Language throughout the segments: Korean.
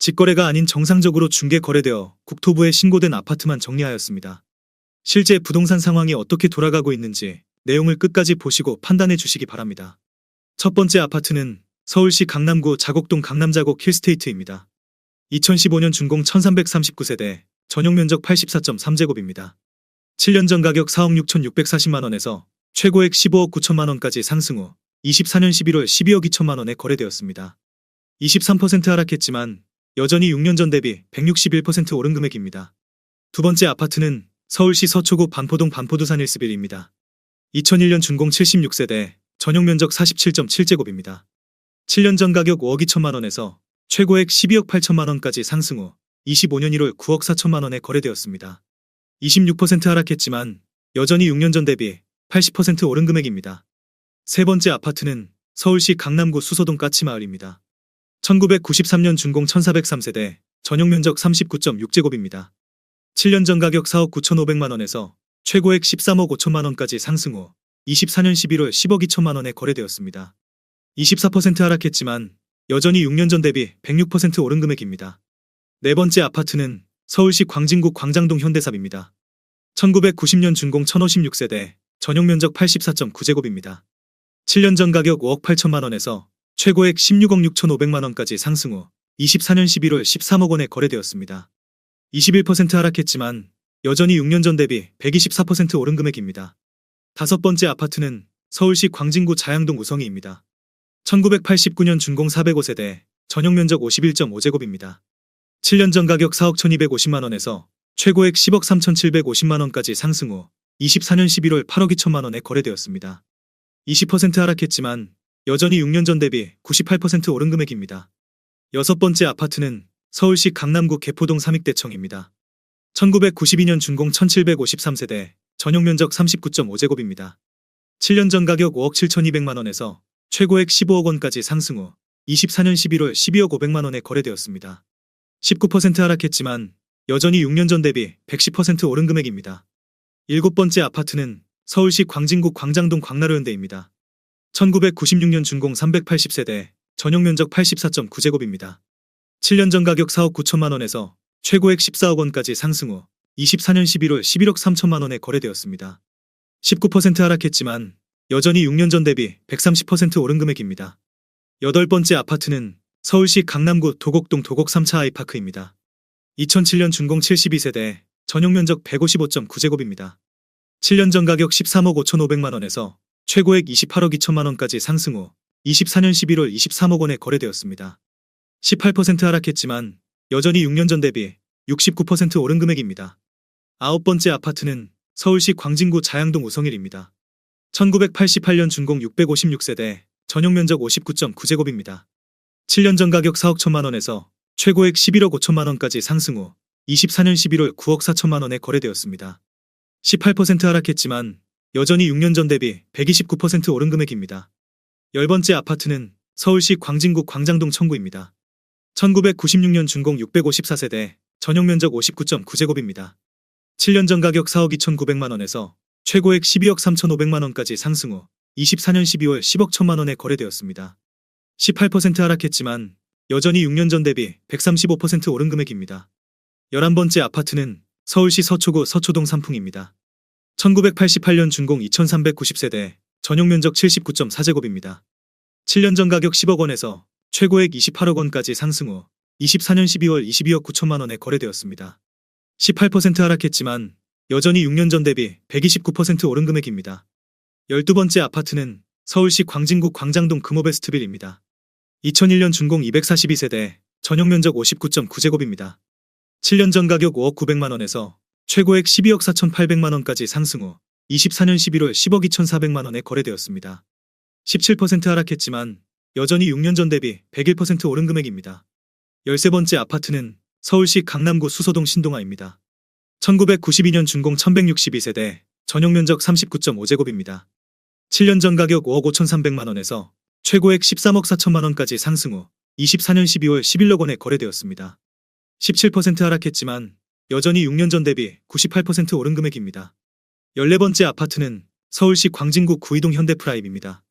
직거래가 아닌 정상적으로 중개 거래되어 국토부에 신고된 아파트만 정리하였습니다. 실제 부동산 상황이 어떻게 돌아가고 있는지 내용을 끝까지 보시고 판단해 주시기 바랍니다. 첫 번째 아파트는 서울시 강남구 자곡동 강남자곡 힐스테이트입니다. 2015년 준공 1339세대, 전용면적 84.3제곱입니다. 7년 전 가격 4억 6,640만원에서 최고액 15억 9천만원까지 상승 후 24년 11월 12억 2천만원에 거래되었습니다. 23% 하락했지만 여전히 6년 전 대비 161% 오른 금액입니다. 두 번째 아파트는 서울시 서초구 반포동 반포두산 힐스빌입니다. 2001년 준공 76세대, 전용면적 47.7제곱입니다. 7년 전 가격 5억 2천만원에서 최고액 12억 8천만원까지 상승 후 25년 1월 9억 4천만원에 거래되었습니다. 26% 하락했지만 여전히 6년 전 대비 80% 오른 금액입니다. 세 번째 아파트는 서울시 강남구 수서동 까치마을입니다. 1993년 준공 1403세대, 전용면적 39.6제곱입니다. 7년 전 가격 4억 9,500만원에서 최고액 13억 5천만원까지 상승 후 24년 11월 10억 2천만원에 거래되었습니다. 24% 하락했지만 여전히 6년 전 대비 106% 오른 금액입니다. 네 번째 아파트는 서울시 광진구 광장동 현대삽입니다. 1990년 준공 1056세대, 전용면적 84.9제곱입니다. 7년 전 가격 5억 8천만원에서 최고액 16억 6천5백만원까지 상승 후 24년 11월 13억 원에 거래되었습니다. 21% 하락했지만 여전히 6년 전 대비 124% 오른 금액입니다. 다섯 번째 아파트는 서울시 광진구 자양동 우성이입니다. 1989년 준공 405세대, 전용면적 51.5제곱입니다. 7년 전 가격 4억 1250만원에서 최고액 10억 3750만원까지 상승 후 24년 11월 8억 2천만원에 거래되었습니다. 20% 하락했지만 여전히 6년 전 대비 98% 오른 금액입니다. 여섯 번째 아파트는 서울시 강남구 개포동 삼익대청입니다. 1992년 준공 1753세대, 전용면적 39.5제곱입니다. 7년 전 가격 5억 7200만원에서 최고액 15억 원까지 상승 후 24년 11월 12억 500만원에 거래되었습니다. 19% 하락했지만 여전히 6년 전 대비 110% 오른 금액입니다. 일곱 번째 아파트는 서울시 광진구 광장동 광나루현대입니다. 1996년 준공 380세대, 전용면적 84.9제곱입니다. 7년 전 가격 4억 9천만원에서 최고액 14억 원까지 상승 후 24년 11월 11억 3천만원에 거래되었습니다. 19% 하락했지만 여전히 6년 전 대비 130% 오른 금액입니다. 여덟 번째 아파트는 서울시 강남구 도곡동 도곡 3차 아이파크입니다. 2007년 준공 72세대, 전용면적 155.9제곱입니다. 7년 전 가격 13억 5,500만원에서 최고액 28억 2천만원까지 상승 후 24년 11월 23억 원에 거래되었습니다. 18% 하락했지만 여전히 6년 전 대비 69% 오른 금액입니다. 아홉 번째 아파트는 서울시 광진구 자양동 우성일입니다. 1988년 준공 656세대, 전용면적 59.9제곱입니다. 7년 전 가격 4억 1천만원에서 최고액 11억 5천만원까지 상승 후 24년 11월 9억 4천만원에 거래되었습니다. 18% 하락했지만 여전히 6년 전 대비 129% 오른 금액입니다. 열 번째 아파트는 서울시 광진구 광장동 청구입니다. 1996년 준공 654세대, 전용면적 59.9제곱입니다. 7년 전 가격 4억 2,900만원에서 최고액 12억 3,500만원까지 상승 후 24년 12월 10억 1천만원에 거래되었습니다. 18% 하락했지만 여전히 6년 전 대비 135% 오른 금액입니다. 11번째 아파트는 서울시 서초구 서초동 삼풍입니다. 1988년 준공 2390세대, 전용면적 79.4제곱입니다. 7년 전 가격 10억 원에서 최고액 28억 원까지 상승 후 24년 12월 22억 9천만원에 거래되었습니다. 18% 하락했지만 여전히 6년 전 대비 129% 오른 금액입니다. 12번째 아파트는 서울시 광진구 광장동 금호베스트빌입니다. 2001년 준공 242세대, 전용면적 59.9제곱입니다. 7년 전 가격 5억 900만원에서 최고액 12억 4,800만원까지 상승 후 24년 11월 10억 2,400만원에 거래되었습니다. 17% 하락했지만 여전히 6년 전 대비 101% 오른 금액입니다. 13번째 아파트는 서울시 강남구 수서동 신동아입니다. 1992년 준공 1162세대, 전용면적 39.5제곱입니다. 7년 전 가격 5억 5,300만원에서 최고액 13억 4천만원까지 상승 후 24년 12월 11억 원에 거래되었습니다. 17% 하락했지만 여전히 6년 전 대비 98% 오른 금액입니다. 14번째 아파트는 서울시 광진구 구이동 현대프라임입니다.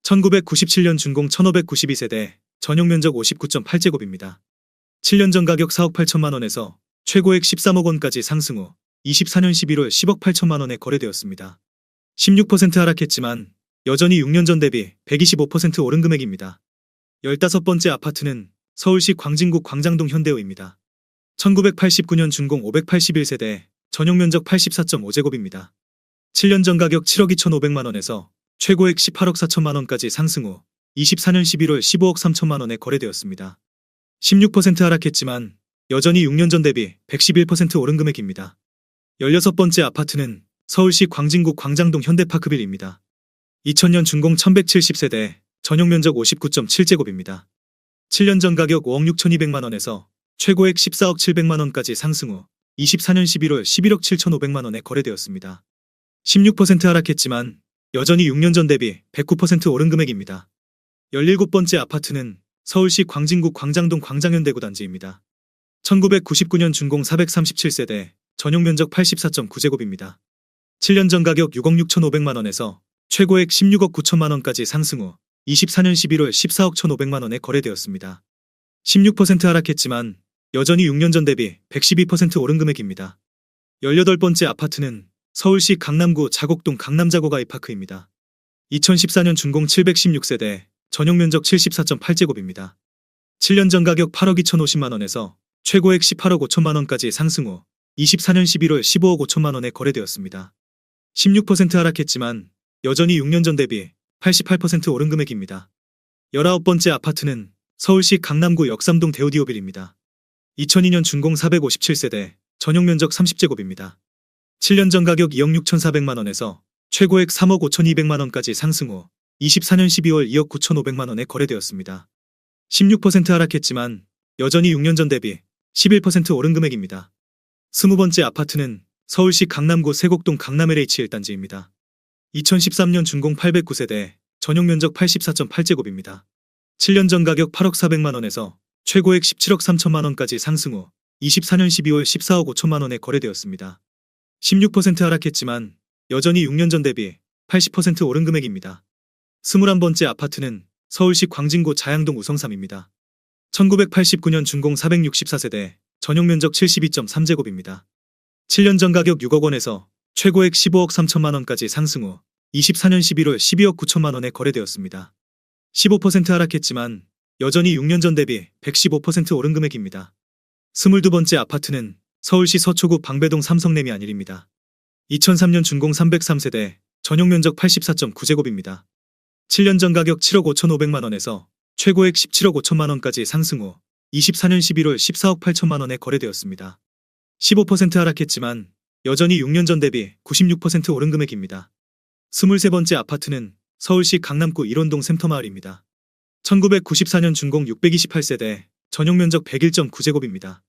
1997년 준공 1592세대, 전용면적 59.8제곱입니다. 7년 전 가격 4억 8천만 원에서 최고액 13억 원까지 상승 후 24년 11월 10억 8천만 원에 거래되었습니다. 16% 하락했지만 여전히 6년 전 대비 125% 오른 금액입니다. 15번째 아파트는 서울시 광진구 광장동 현대호입니다. 1989년 준공 581세대, 전용 면적 84.5제곱입니다. 7년 전 가격 7억 2,500만 원에서 최고액 18억 4천만 원까지 상승 후 24년 11월 15억 3천만 원에 거래되었습니다. 16% 하락했지만 여전히 6년 전 대비 111% 오른 금액입니다. 16번째 아파트는 서울시 광진구 광장동 현대파크빌입니다. 2000년 준공 1170세대, 전용 면적 59.7제곱입니다. 7년 전 가격 5억 6,200만 원에서 최고액 14억 700만 원까지 상승 후 24년 11월 11억 7,500만 원에 거래되었습니다. 16% 하락했지만 여전히 6년 전 대비 109% 오른 금액입니다. 17번째 아파트는 서울시 광진구 광장동 광장현대구 단지입니다. 1999년 준공 437세대, 전용 면적 84.9제곱입니다. 7년 전 가격 6억 6,500만 원에서 최고액 16억 9천만 원까지 상승 후 24년 11월 14억 1,500만 원에 거래되었습니다. 16% 하락했지만 여전히 6년 전 대비 112% 오른 금액입니다. 18번째 아파트는 서울시 강남구 자곡동 강남자곡 아이파크입니다. 2014년 준공 716세대, 전용 면적 74.8제곱입니다. 7년 전 가격 8억 2,050만 원에서 최고액 18억 5천만 원까지 상승 후 24년 11월 15억 5천만 원에 거래되었습니다. 16% 하락했지만 여전히 6년 전 대비 88% 오른 금액입니다. 19번째 아파트는 서울시 강남구 역삼동 대우디오빌입니다. 2002년 준공 457세대, 전용 면적 30제곱입니다. 7년 전 가격 2억 6,400만 원에서 최고액 3억 5,200만 원까지 상승 후 24년 12월 2억 9,500만 원에 거래되었습니다. 16% 하락했지만 여전히 6년 전 대비 11% 오른 금액입니다. 20번째 아파트는 서울시 강남구 세곡동 강남 LH 1단지입니다. 2013년 준공 809세대, 전용 면적 84.8제곱입니다. 7년 전 가격 8억 400만 원에서 최고액 17억 3천만 원까지 상승 후 24년 12월 14억 5천만 원에 거래되었습니다. 16% 하락했지만 여전히 6년 전 대비 80% 오른 금액입니다. 21번째 아파트는 서울시 광진구 자양동 우성삼입니다. 1989년 준공 464세대, 전용 면적 72.3제곱입니다. 7년 전 가격 6억 원에서 최고액 15억 3천만 원까지 상승 후 24년 11월 12억 9천만 원에 거래되었습니다. 15% 하락했지만 여전히 6년 전 대비 115% 오른 금액입니다. 22번째 아파트는 서울시 서초구 방배동 삼성레미 안일입니다. 2003년 준공 303세대, 전용 면적 84.9제곱입니다. 7년 전 가격 7억 5,500만 원에서 최고액 17억 5천만 원까지 상승 후 24년 11월 14억 8천만 원에 거래되었습니다. 15% 하락했지만 여전히 6년 전 대비 96% 오른 금액입니다. 23번째 아파트는 서울시 강남구 일원동 샘터마을입니다. 1994년 준공 628세대, 전용 면적 101.9제곱입니다.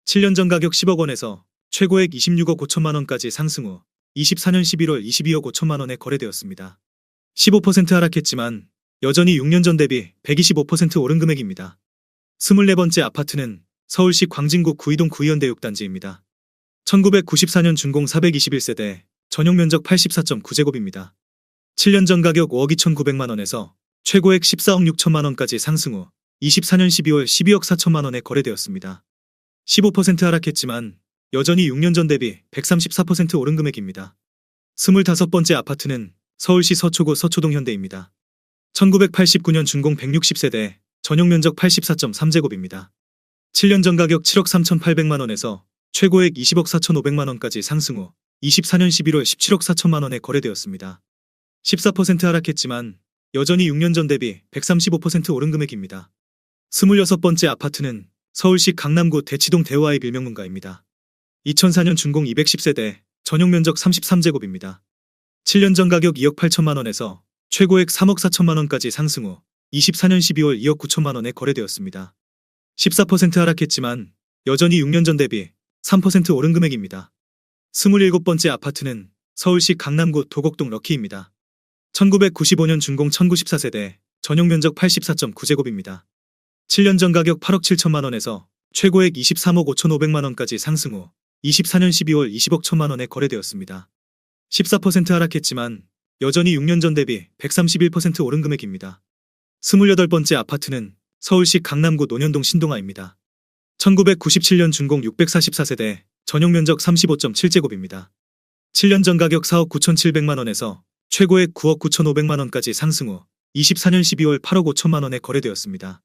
7년 전 가격 10억 원에서 최고액 26억 5천만 원까지 상승 후 24년 11월 22억 5천만 원에 거래되었습니다. 15% 하락했지만 여전히 6년 전 대비 125% 오른 금액입니다. 24번째 아파트는 서울시 광진구 구이동 구의현대육단지입니다. 1994년 준공 421세대, 전용 면적 84.9제곱입니다. 7년 전 가격 5억 2,900만 원에서 최고액 14억 6천만 원까지 상승 후 24년 12월 12억 4천만 원에 거래되었습니다. 15% 하락했지만 여전히 6년 전 대비 134% 오른 금액입니다. 25번째 아파트는 서울시 서초구 서초동 현대입니다. 1989년 준공 160세대, 전용 면적 84.3제곱입니다. 7년 전 가격 7억 3,800만 원에서 최고액 20억 4,500만 원까지 상승 후 24년 11월 17억 4천만 원에 거래되었습니다. 14% 하락했지만 여전히 6년 전 대비 135% 오른 금액입니다. 26번째 아파트는 서울시 강남구 대치동 대우아이 빌명문가입니다. 2004년 준공 210세대, 전용 면적 33제곱입니다. 7년 전 가격 2억 8천만 원에서 최고액 3억 4천만 원까지 상승 후 24년 12월 2억 9천만 원에 거래되었습니다. 14% 하락했지만 여전히 6년 전 대비 3% 오른 금액입니다. 27번째 아파트는 서울시 강남구 도곡동 럭키입니다. 1995년 준공 1094세대, 전용 면적 84.9제곱입니다. 7년 전 가격 8억 7천만 원에서 최고액 23억 5,500만 원까지 상승 후 24년 12월 20억 1천만 원에 거래되었습니다. 14% 하락했지만 여전히 6년 전 대비 131% 오른 금액입니다. 28번째 아파트는 서울시 강남구 논현동 신동아입니다. 1997년 준공 644세대, 전용 면적 35.7제곱입니다. 7년 전 가격 4억 9,700만 원에서 최고액 9억 9,500만 원까지 상승 후 24년 12월 8억 5천만 원에 거래되었습니다.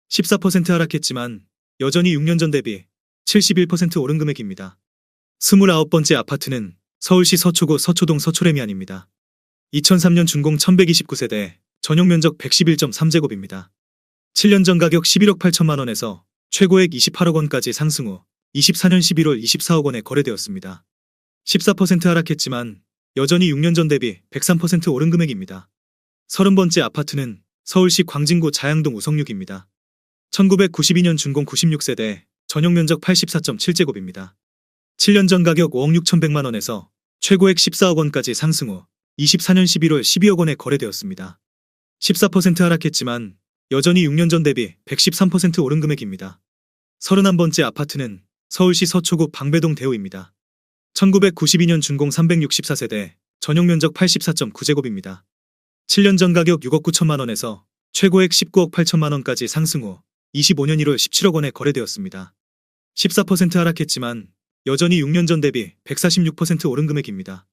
14% 하락했지만 여전히 6년 전 대비 71% 오른 금액입니다. 29번째 아파트는 서울시 서초구 서초동 서초레미안입니다. 2003년 준공 1129세대, 전용 면적 111.3제곱입니다. 7년 전 가격 11억 8천만 원에서 최고액 28억 원까지 상승 후 24년 11월 24억 원에 거래되었습니다. 14% 하락했지만 여전히 6년 전 대비 103% 오른 금액입니다. 30번째 아파트는 서울시 광진구 자양동 우성육입니다. 1992년 준공 96세대, 전용 면적 84.7제곱입니다. 7년 전 가격 5억 6,100만 원에서 최고액 14억 원까지 상승 후 24년 11월 12억 원에 거래되었습니다. 14% 하락했지만 여전히 6년 전 대비 113% 오른 금액입니다. 31번째 아파트는 서울시 서초구 방배동 대우입니다. 1992년 준공 364세대, 전용 면적 84.9제곱입니다. 7년 전 가격 6억 9천만 원에서 최고액 19억 8천만 원까지 상승 후 25년 1월 17억 원에 거래되었습니다. 14% 하락했지만 여전히 6년 전 대비 146% 오른 금액입니다.